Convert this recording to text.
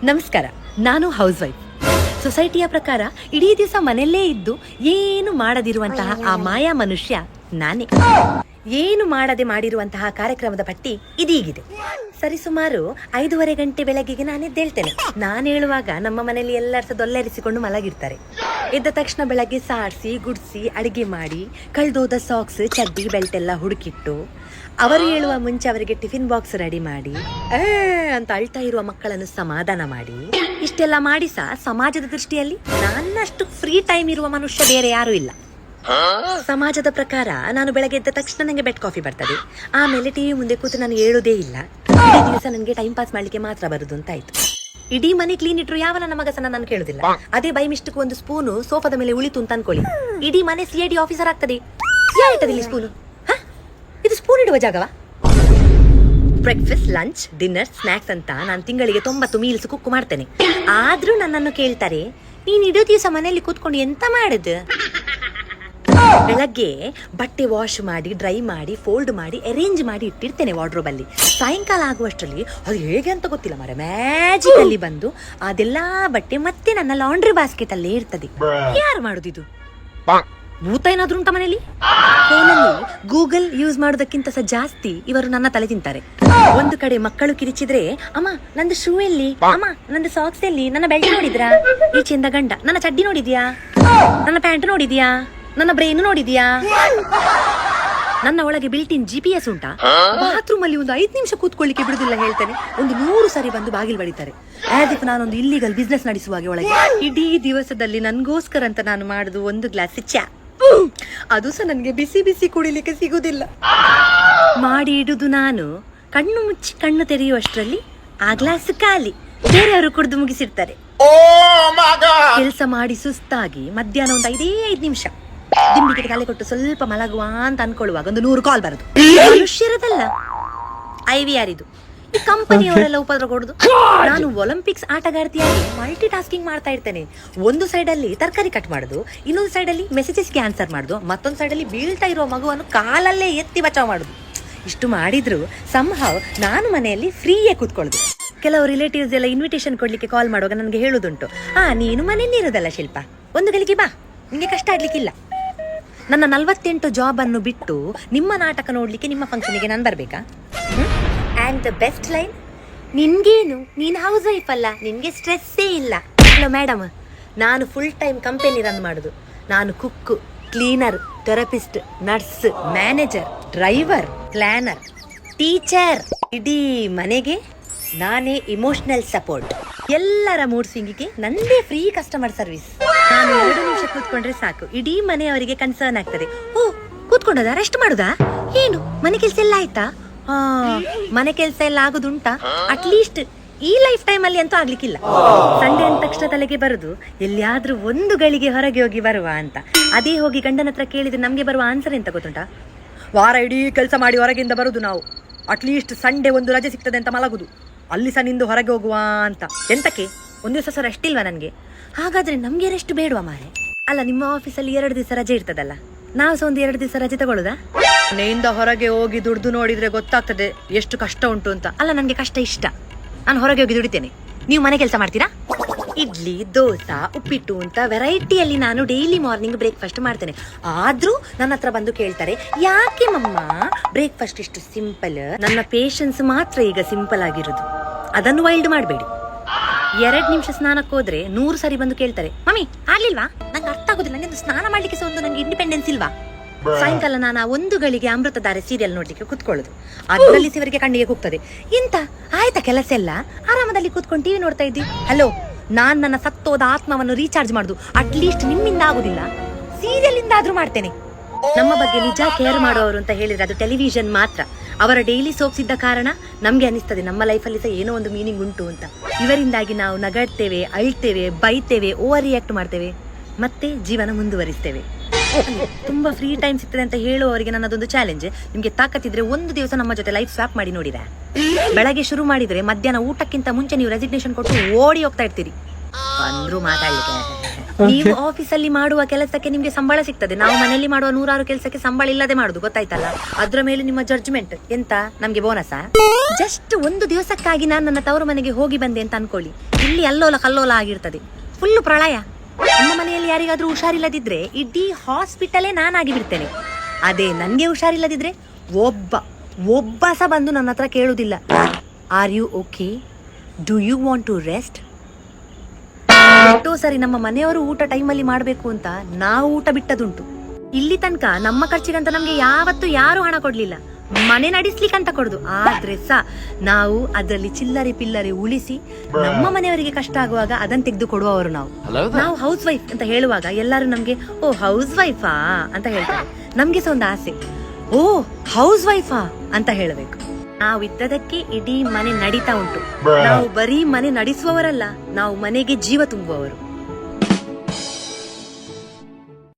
ನಮಸ್ಕಾರ. ನಾನು house wife. ಸೊಸೈಟಿಯ ಪ್ರಕಾರ ಇಡೀ ದಿವಸ ಮನೆಯಲ್ಲೇ ಇದ್ದು ಏನು ಮಾಡದಿರುವಂತಹ ಆ ಮಾಯಾ ಮನುಷ್ಯ ನಾನೇ. ಏನು ಮಾಡದೆ ಮಾಡಿರುವಂತಹ ಕಾರ್ಯಕ್ರಮದ ಪಟ್ಟಿ ಇದೀಗಿದೆ. ಸರಿಸುಮಾರು 5:30 ಗಂಟೆ ಬೆಳಗ್ಗೆಗೆ ನಾನು ಎದ್ದೇಳ್ತೇನೆ. ನಾನು ಹೇಳುವಾಗ ನಮ್ಮ ಮನೆಯಲ್ಲಿ ಎಲ್ಲರೂ ದೊಲ್ಲೆರಿಸಿಕೊಂಡು ಮಲಗಿರ್ತಾರೆ. ಎದ್ದ ತಕ್ಷಣ ಬೆಳಗ್ಗೆ ಸಾರಿಸಿ ಗುಡಿಸಿ ಅಡಿಗೆ ಮಾಡಿ ಕಳ್ದೋದ ಸಾಕ್ಸ್ ಚಡ್ಡಿ ಬೆಲ್ಟ್ ಎಲ್ಲ ಹುಡುಕಿಟ್ಟು ಅವರು ಹೇಳುವ ಮುಂಚೆ ಅವರಿಗೆ ಟಿಫಿನ್ ಬಾಕ್ಸ್ ರೆಡಿ ಮಾಡಿ ಅಂತ ಅಳ್ತಾ ಇರುವ ಮಕ್ಕಳನ್ನು ಸಮಾಧಾನ ಮಾಡಿ ಇಷ್ಟೆಲ್ಲ ಮಾಡಿ ಸಮಾಜದ ದೃಷ್ಟಿಯಲ್ಲಿ ನನ್ನಷ್ಟು ಫ್ರೀ ಟೈಮ್ ಇರುವ ಮನುಷ್ಯ ಬೇರೆ ಯಾರು ಇಲ್ಲ. ಸಮಾಜದ ಪ್ರಕಾರ ನಾನು ಬೆಳಗ್ಗೆ ಎದ್ದ ತಕ್ಷಣ ನನಗೆ ಬೆಡ್ ಕಾಫಿ ಬರ್ತದೆ. ಆಮೇಲೆ ಟಿವಿ ಮುಂದೆ ಕೂತು ನಾನು ಹೇಳುದೇ ಇಲ್ಲ. ಇಡೀ ದಿವಸ ನನಗೆ ಟೈಮ್ ಪಾಸ್ ಮಾಡ್ಲಿಕ್ಕೆ ಮಾತ್ರ ಬರುದು ಅಂತ ಆಯ್ತು. ಇಡೀ ಮನೆ ಕ್ಲೀನ್ ಇಟ್ರು ಯಾವ ನನ್ನ ಮಗಸನ ನಾನು ಕೇಳುದಿಲ್ಲ. ಅದೇ ಬೈ ಮಿಸ್ಟೇಕ್ ಒಂದು ಸ್ಪೂನು ಸೋಫಾದ ಮೇಲೆ ಉಳಿತು ಅಂತ ಅನ್ಕೊಳ್ಳಿ, ಇಡೀ ಮನೆ CID ಆಫೀಸರ್ ಆಗ್ತದೆ. ಯಾಯ್ತದಿಲ್ಲ ಸ್ಪೂನು? ಇದು ಸ್ಪೂನ್ ಇಡುವ ಜಾಗವಾ? ಬ್ರೇಕ್ಫಾಸ್ಟ್, ಲಂಚ್, ಡಿನ್ನರ್, ಸ್ನಾಕ್ಸ್ ಅಂತ ನಾನು ತಿಂಗಳಿಗೆ 90 ಮೀಲ್ಸ್ ಕುಕ್ ಮಾಡ್ತೇನೆ. ಆದ್ರೂ ನನ್ನನ್ನು ಕೇಳ್ತಾರೆ, ನೀನ್ ಇಡೋ ದಿವಸ ಮನೆಯಲ್ಲಿ ಕೂತ್ಕೊಂಡು ಎಂತ ಮಾಡುದು? ಬೆಳಗ್ಗೆ ಬಟ್ಟೆ ವಾಶ್ ಮಾಡಿ ಡ್ರೈ ಮಾಡಿ ಫೋಲ್ಡ್ ಮಾಡಿ ಅರೇಂಜ್ ಮಾಡಿ ಇಟ್ಟಿರ್ತೇನೆ ವಾರ್ಡ್ರೋಬ್ ಅಲ್ಲಿ. ಸಾಯಂಕಾಲ ಆಗುವಷ್ಟರಲ್ಲಿ ಅದು ಹೇಗೆ ಅಂತ ಗೊತ್ತಿಲ್ಲ ಮರ, ಮ್ಯಾಜಿಕ್ ಅಲ್ಲಿ ಬಂದು ಅದೆಲ್ಲಾ ಬಟ್ಟೆ ಮತ್ತೆ ನನ್ನ ಲಾಂಡ್ರಿ ಬಾಸ್ಕೆಟ್ ಅಲ್ಲೇ ಇರ್ತದೆ. ಯಾರು ಮಾಡುದಿದು? ಭೂತ ಏನಾದ್ರು ಉಂಟ ಮನೇಲಿ? ಫೋನಲ್ಲಿ ಗೂಗಲ್ ಯೂಸ್ ಮಾಡೋದಕ್ಕಿಂತ ಜಾಸ್ತಿ ಇವರು ನನ್ನ ತಲೆ ತಿಂತಾರೆ. ಒಂದು ಕಡೆ ಮಕ್ಕಳು ಕಿರಿಚಿದ್ರೆ, ಅಮ್ಮ ನಂದು ಶೂ ಎಲ್ಲಿ, ಅಮ್ಮ ನಂದು ಸಾಕ್ಸ್ ಎಲ್ಲಿ, ನನ್ನ ಬೆಲ್ಟ್ ನೋಡಿದ್ರಾ, ಈಚೆಯಿಂದ ಗಂಡ ನನ್ನ ಚಡ್ಡಿ ನೋಡಿದ್ಯಾ, ನನ್ನ ಪ್ಯಾಂಟ್ ನೋಡಿದ್ಯಾ, ನನ್ನ ಬ್ರೈನ್ ನೋಡಿದ್ಯಾ? ನನ್ನ ಒಳಗೆ ಬಿಲ್ಟಿನ್ GPS ಉಂಟಾ? ಬಾತ್ರೂಮ್ ಅಲ್ಲಿ ಒಂದು 5 ನಿಮಿಷ ಕೂತ್ಕೊಳ್ಳಿಕ್ಕೆ ಬಿಡುದಿಲ್ಲ ಹೇಳ್ತೇನೆ. ಒಂದು 100 ಸರಿ ಬಂದು ಬಾಗಿಲು ಬಡಿತಾರೆ. ಆದಿಪ್ ನಾನೊಂದು ಇಲ್ಲಿಗಲ್ ಬಿಸ್ನೆಸ್ ನಡೆಸುವಾಗೆ ಒಳಗೆ. ಇಡೀ ದಿವಸದಲ್ಲಿ ನನ್ಗೋಸ್ಕರ ಅಂತ ನಾನು ಮಾಡುದು 1 ಗ್ಲಾಸ್ ಚಾ, ಅದು ಸಹ ನನ್ಗೆ ಬಿಸಿ ಬಿಸಿ ಕುಡಿಲಿಕ್ಕೆ ಸಿಗುದಿಲ್ಲ. ಮಾಡಿ ಇಡುದು ನಾನು, ಕಣ್ಣು ಮುಚ್ಚಿ ಕಣ್ಣು ತೆರೆಯುವಷ್ಟರಲ್ಲಿ ಆ ಗ್ಲಾಸ್ ಖಾಲಿ. ಬೇರೆಯವರು ಕುಡಿದು ಮುಗಿಸಿರ್ತಾರೆ. ಕೆಲಸ ಮಾಡಿ ಸುಸ್ತಾಗಿ ಮಧ್ಯಾಹ್ನ ಒಂದು 5 ನಿಮಿಷ ದಿಂಬಿಗೆ ತಲೆ ಕೊಟ್ಟು ಸ್ವಲ್ಪ ಮಲಗುವ ಅಂತ ಅನ್ಕೊಳ್ಳುವಾಗ ಒಂದು 100 ಕಾಲ್ ಬರುದು. ಮನುಷ್ಯರದಲ್ಲ, IVR ಇದು. ಈ ಕಂಪನಿಯವರೆಲ್ಲ ಉಪದ್ರ ಕೊಡುದು. ನಾನು ಒಲಿಂಪಿಕ್ಸ್ ಆಟಗಾರ್ತಿಯಾಗಿ ಮಲ್ಟಿ ಟಾಸ್ಕಿಂಗ್ ಮಾಡ್ತಾ ಇರ್ತೇನೆ. ಒಂದು ಸೈಡ್ ಅಲ್ಲಿ ತರಕಾರಿ ಕಟ್ ಮಾಡುದು, ಇನ್ನೊಂದು ಸೈಡ್ ಅಲ್ಲಿ ಮೆಸೇಜಸ್ಗೆ ಆನ್ಸರ್ ಮಾಡುದು, ಮತ್ತೊಂದು ಸೈಡ್ ಅಲ್ಲಿ ಬೀಳ್ತಾ ಇರುವ ಮಗುವನ್ನು ಕಾಲಲ್ಲೇ ಎತ್ತಿ ಬಚಾವ್ ಮಾಡುದು. ಇಷ್ಟು ಮಾಡಿದ್ರು ಸಂಹವ್ ನಾನು ಮನೆಯಲ್ಲಿ ಫ್ರೀಯೇ ಕೂತ್ಕೊಳ್ಳುದು. ಕೆಲವು ರಿಲೇಟಿವ್ಸ್ ಎಲ್ಲ ಇನ್ವಿಟೇಷನ್ ಕೊಡ್ಲಿಕ್ಕೆ ಕಾಲ್ ಮಾಡುವಾಗ ನನಗೆ ಹೇಳುದುಂಟು, ನೀನು ಮನೆಯಲ್ಲಿ ಇರೋದಲ್ಲ ಶಿಲ್ಪ, ಒಂದು ಗಳಿಗೆ ಬಾ, ನಿಮಗೆ ಕಷ್ಟ ಆಗ್ಲಿಕ್ಕಿಲ್ಲ. ನನ್ನ 48 ಜಾಬ್ ಅನ್ನು ಬಿಟ್ಟು ನಿಮ್ಮ ನಾಟಕ ನೋಡ್ಲಿಕ್ಕೆ ನಿಮ್ಮ ಫಂಕ್ಷನ್ಗೆ ನಾನು ಬರ್ಬೇಕಾ? ಆ್ಯಂಡ್ ದ ಬೆಸ್ಟ್ ಲೈನ್, ನಿನ್ಗೇನು, ನೀನು ಹೌಸ್ ವೈಫ್ ಅಲ್ಲ, ನಿನ್ಗೆ ಸ್ಟ್ರೆಸ್ಸೇ ಇಲ್ಲ. ಹಲೋ ಮೇಡಮ್, ನಾನು ಫುಲ್ ಟೈಮ್ ಕಂಪನಿ ರನ್ ಮಾಡುದು. ನಾನು cook, cleaner, therapist, nurse, manager, driver, planner, teacher. ಇಡೀ ಮನೆಗೆ ನಾನೇ ಇಮೋಷನಲ್ ಸಪೋರ್ಟ್. ಎಲ್ಲರ ಮೂಡ್ ಸ್ವಿಂಗಿಗೆ ನಂದೇ ಫ್ರೀ ಕಸ್ಟಮರ್ ಸರ್ವಿಸ್. ನಾನು 2 ನಿಮಿಷ ಕೂತ್ಕೊಂಡ್ರೆ ಸಾಕು, ಇಡೀ ಮನೆಯವರಿಗೆ ಕನ್ಸರ್ನ್ ಆಗ್ತದೆ. ಓ, ಕೂತ್ಕೊಂಡದ, ರೆಸ್ಟ್ ಮಾಡುದಾ, ಏನು ಮನೆ ಕೆಲಸ ಎಲ್ಲ ಆಯ್ತಾ? ಮನೆ ಕೆಲಸ ಎಲ್ಲ ಆಗುದುಂಟಾ? ಅಟ್ಲೀಸ್ಟ್ ಈ ಲೈಫ್ ಟೈಮ್ ಅಲ್ಲಿ ಅಂತೂ ಆಗ್ಲಿಕ್ಕಿಲ್ಲ. ಸಂಡೇ ಅಂದ ತಕ್ಷಣ ತಲೆಗೆ ಬರುದು, ಎಲ್ಲಿಯಾದ್ರೂ 1 ಗಳಿಗೆ ಹೊರಗೆ ಹೋಗಿ ಬರುವ ಅಂತ. ಅದೇ ಹೋಗಿ ಗಂಡನ ಹತ್ರ ಕೇಳಿದ್ರೆ ನಮ್ಗೆ ಬರುವ ಆನ್ಸರ್ ಎಂತ ಗೊತ್ತುಂಟಾ? ವಾರ ಇಡೀ ಕೆಲಸ ಮಾಡಿ ಹೊರಗಿಂದ ಬರುದು ನಾವು, ಅಟ್ಲೀಸ್ಟ್ ಸಂಡೇ ಒಂದು ರಜೆ ಸಿಗ್ತದೆ ಅಂತ ಮಲಗುದು, ಅಲ್ಲಿ ಸಹ ನಿಂದು ಹೊರಗೆ ಹೋಗುವ ಅಂತ. ಎಂತಕ್ಕೆ? 1 ದಿವಸ ಸಹ ರೆಸ್ಟ್ ಇಲ್ವಾ ನನ್ಗೆ? ಹಾಗಾದ್ರೆ ನಮ್ಗೆ ರೆಸ್ಟ್ ಬೇಡವಾ ಮಾರೆ? ಅಲ್ಲ, ನಿಮ್ಮ ಆಫೀಸಲ್ಲಿ 2 ದಿವಸ ರಜೆ ಇರ್ತದಲ್ಲ, ನಾವು ಸಹ ಒಂದು 2 ದಿವಸ ರಜೆ ತಗೊಳ್ಳುದಾ? ಮನೆಯಿಂದ ಹೊರಗೆ ಹೋಗಿ ದುಡ್ದು ನೋಡಿದ್ರೆ ಗೊತ್ತಾಗ್ತದೆ ಎಷ್ಟು ಕಷ್ಟ ಉಂಟು ಅಂತ. ಅಲ್ಲ, ನನ್ಗೆ ಕಷ್ಟ ಇಷ್ಟ, ನಾನು ಹೊರಗೆ ಹೋಗಿ ದುಡಿತೇನೆ. ನೀವು ಮನೆ ಕೆಲಸ ಮಾಡ್ತೀರಾ? ಇಡ್ಲಿ, ದೋಸೆ, ಉಪ್ಪಿಟ್ಟು ಅಂತ ವೆರೈಟಿಯಲ್ಲಿ ನಾನು ಡೈಲಿ ಮಾರ್ನಿಂಗ್ ಬ್ರೇಕ್ಫಾಸ್ಟ್ ಮಾಡ್ತೇನೆ. ಆದ್ರೂ ನನ್ನ ಹತ್ರ ಬಂದು ಕೇಳ್ತಾರೆ, ಯಾಕೆ ಮಮ್ಮ ಬ್ರೇಕ್ಫಾಸ್ಟ್ ಇಷ್ಟು ಸಿಂಪಲ್? ನನ್ನ ಪೇಷನ್ಸ್ ಮಾತ್ರ ಈಗ ಸಿಂಪಲ್ ಆಗಿರುದು, ಅದನ್ನು ವೈಲ್ಡ್ ಮಾಡಬೇಡಿ. 2 ನಿಮಿಷ ಸ್ನಾನಕ್ಕೆ ಹೋದ್ರೆ 100 ಸರಿ ಬಂದು ಕೇಳ್ತಾರೆ, ಮಮ್ಮಿ ಆಗ್ಲಿಲ್ವಾ, ನಂಗೆ ಅರ್ಥ ಆಗುದಿಲ್ಲ, ನಂಗೆ ಸ್ನಾನ ಮಾಡ್ಲಿಕ್ಕೆ ಸಹ ಒಂದು ನಂಗೆ ಇಂಡಿಪೆಂಡೆನ್ಸ್ ಇಲ್ವಾ? ಸಾಯಂಕಾಲ ನಾನು 1 ಗಳಿಗೆ ಅಮೃತಧಾರೆ ಸೀರಿಯಲ್ ನೋಡ್ಲಿಕ್ಕೆ ಕುತ್ಕೊಳ್ಳುದು. ಅದರಲ್ಲಿ ಇವರಿಗೆ ಕಣ್ಣಿಗೆ ಕೂಗ್ತದೆ, ಇಂತ ಆಯ್ತಾ ಕೆಲಸ ಎಲ್ಲ, ಆರಾಮದಲ್ಲಿ ಕೂತ್ಕೊಂಡು ಟಿವಿ ನೋಡ್ತಾ ಇದ್ದಿ. ಹಲೋ, ನಾನ್ ನನ್ನ ಸತ್ತೋದ ಆತ್ಮವನ್ನು ರೀಚಾರ್ಜ್ ಮಾಡುದು ಅಟ್ಲೀಸ್ಟ್ ನಿಮ್ಮಿಂದ ಆಗುದಿಲ್ಲ, ಸೀರಿಯಲ್ ಇಂದ ಆದ್ರೂ ಮಾಡ್ತೇನೆ. ನಮ್ಮ ಬಗ್ಗೆ ನಿಜ ಕೇರ್ ಮಾಡುವವರು ಅಂತ ಹೇಳಿದ್ರೆ ಅದು ಟೆಲಿವಿಷನ್ ಮಾತ್ರ. ಅವರ ಡೈಲಿ ಸೋಪ್ಸ್ ಇದ್ದ ಕಾರಣ ನಮ್ಗೆ ಅನಿಸ್ತದೆ ನಮ್ಮ ಲೈಫಲ್ಲಿ ಸಹ ಏನೋ ಒಂದು ಮೀನಿಂಗ್ ಉಂಟು ಅಂತ. ಇವರಿಂದಾಗಿ ನಾವು ನಗಾಡ್ತೇವೆ, ಅಳ್ತೇವೆ, ಬೈತೇವೆ, ಓವರ್ ರಿಯಾಕ್ಟ್ ಮಾಡ್ತೇವೆ, ಮತ್ತೆ ಜೀವನ ಮುಂದುವರಿಸ್ತೇವೆ. ತುಂಬಾ ಫ್ರೀ ಟೈಮ್ ಸಿಗ್ತದೆ ಅಂತ ಹೇಳುವವರಿಗೆ ನನ್ನದೊಂದು ಚಾಲೆಂಜ್, ನಿಮ್ಗೆ ತಾಕತ್ತಿದ್ರೆ 1 ದಿವಸ ನಮ್ಮ ಜೊತೆ ಲೈಫ್ ಸ್ವಾಪ್ ಮಾಡಿ ನೋಡಿದೆ. ಬೆಳಗ್ಗೆ ಶುರು ಮಾಡಿದ್ರೆ ಮಧ್ಯಾಹ್ನ ಊಟಕ್ಕಿಂತ ಮುಂಚೆ ನೀವು ರೆಸಿಗ್ನೇಷನ್ ಕೊಟ್ಟು ಓಡಿ ಹೋಗ್ತಾ ಇರ್ತೀರಿ. ಅಂದ್ರು ಮಾತಾಡ್ಲಿಕ್ಕೆ. ನೀವು ಆಫೀಸಲ್ಲಿ ಮಾಡುವ ಕೆಲಸಕ್ಕೆ ನಿಮ್ಗೆ ಸಂಬಳ ಸಿಗ್ತದೆ, ನಾವು ಮನೆಯಲ್ಲಿ ಮಾಡುವ 100 ಕೆಲಸಕ್ಕೆ ಸಂಬಳ ಇಲ್ಲದೆ ಮಾಡುದು, ಗೊತ್ತಾಯ್ತಲ್ಲ? ಅದ್ರ ಮೇಲೆ ನಿಮ್ಮ ಜಡ್ಜ್ಮೆಂಟ್ ಎಂತ? ನಮ್ಗೆ ಬೋನಸ್? ಜಸ್ಟ್ ಒಂದು ದಿವಸಕ್ಕಾಗಿ ನಾನು ನನ್ನ ತವರು ಮನೆಗೆ ಹೋಗಿ ಬಂದೆ ಅಂತ ಅನ್ಕೊಳ್ಳಿ, ಇಲ್ಲಿ ಅಲ್ಲೋಲ ಕಲ್ಲೋಲ ಆಗಿರ್ತದೆ, ಫುಲ್ ಪ್ರಳಯ. ನಮ್ಮ ಮನೆಯಲ್ಲಿ ಯಾರಿಗಾದ್ರೂ ಹುಷಾರಿಲ್ಲದಿದ್ರೆ ಇಡೀ ಹಾಸ್ಪಿಟಲೇ ನಾನಾಗಿ ಬಿಡ್ತೇನೆ. ಅದೇ ನನ್ಗೆ ಹುಷಾರಿಲ್ಲದಿದ್ರೆ ಒಬ್ಬ ಸಹ ಬಂದು ನನ್ನ ಹತ್ರ ಕೇಳುದಿಲ್ಲ, are you okay, do you want to rest? ಎಷ್ಟೋ ಸರಿ ನಮ್ಮ ಮನೆಯವರು ಊಟ ಟೈಮಲ್ಲಿ ಮಾಡಬೇಕು ಅಂತ ನಾವು ಊಟ ಬಿಟ್ಟದುಂಟು. ಇಲ್ಲಿ ತನಕ ನಮ್ಮ ಖರ್ಚಿಗಂತ ನಮ್ಗೆ ಯಾವತ್ತೂ ಯಾರು ಹಣ ಕೊಡ್ಲಿಲ್ಲ, ಮನೆ ನಡೆಸ್ಲಿಕ್ಕಂತ ಕೊಡುದು. ಆದ್ರೆ ಸಹ ನಾವು ಅದರಲ್ಲಿ ಚಿಲ್ಲರೆ ಪಿಲ್ಲರೆ ಉಳಿಸಿ ನಮ್ಮ ಮನೆಯವರಿಗೆ ಕಷ್ಟ ಆಗುವಾಗ ಅದನ್ನ ತೆಗೆದು ಕೊಡುವವರು ನಾವು ಹೌಸ್ ವೈಫ್ ಅಂತ ಹೇಳುವಾಗ ಎಲ್ಲರೂ ನಮ್ಗೆ ಓ ಹೌಸ್ ವೈಫಾ ಅಂತ ಹೇಳ್ತಾರೆ. ನಮ್ಗೆ ಸಹ ಒಂದು ಆಸೆ, ಓ ಹೌಸ್ ವೈಫಾ ಅಂತ ಹೇಳಬೇಕು. ನಾವಿದ್ದದಕ್ಕೆ ಇಡೀ ಮನೆ ನಡೀತಾ ಉಂಟು. ನಾವು ಬರೀ ಮನೆ ನಡೆಸುವವರಲ್ಲ, ನಾವು ಮನೆಗೆ ಜೀವ ತುಂಬುವವರು.